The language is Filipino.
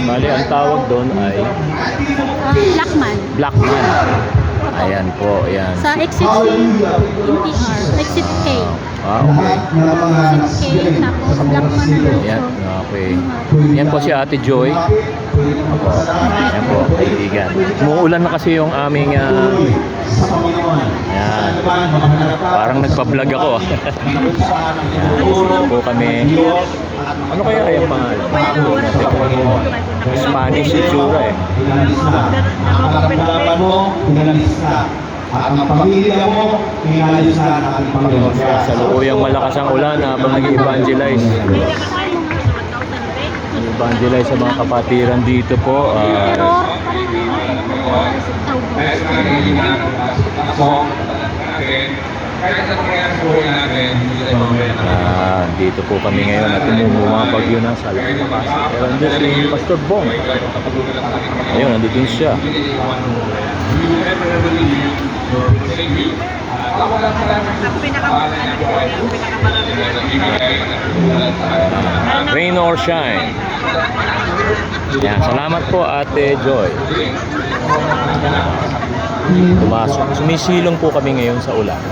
Bali, ang tawag doon ay Blackman. Blackman. Ayan po, ayan. Sa exit C, NTR. Exit K. Okay. Exit K, tapos Blackman Ayan, Rosso. okay. Yan po si Ate Joy. Opo. Ayan po, kaibigan. Umuulan na kasi yung aming ayan. Parang nagpa-vlog ako. Ayan po kami. Ano kaya yung mahal? Spanish itsura eh. Nakakapalaban mo, pinalista. At ang pamilya mo, pinalayo sa ating Panginoon. Sa lukuyang malakas ang ulan habang nag-evangelize. Evangelize sa mga kapatiran dito po. Dito po kami ngayon at tumumo mga bagyo na sa lakas. Pero andun si Pastor Bong. Ayun, nandito siya. Rain or shine. Yan, salamat po Ate Joy. Pumasok. Sumisilong po kami ngayon sa ulan.